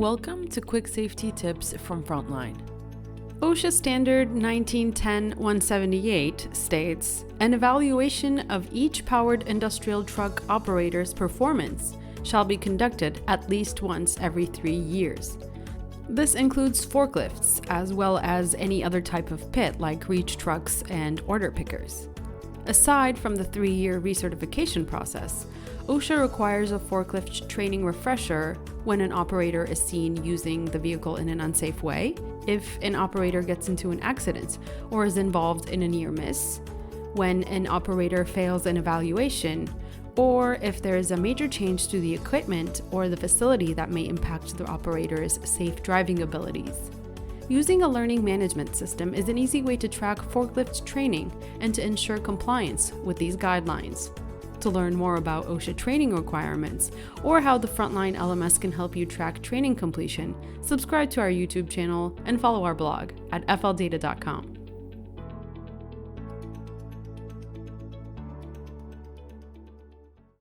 Welcome to Quick Safety Tips from Frontline. OSHA Standard 1910-178 states, an evaluation of each powered industrial truck operator's performance shall be conducted at least once every 3 years. This includes forklifts, as well as any other type of pit like reach trucks and order pickers. Aside from the 3-year recertification process, OSHA requires a forklift training refresher when an operator is seen using the vehicle in an unsafe way, if an operator gets into an accident or is involved in a near miss, when an operator fails an evaluation, or if there is a major change to the equipment or the facility that may impact the operator's safe driving abilities. Using a learning management system is an easy way to track forklift training and to ensure compliance with these guidelines. To learn more about OSHA training requirements or how the Frontline LMS can help you track training completion, subscribe to our YouTube channel and follow our blog at fldata.com.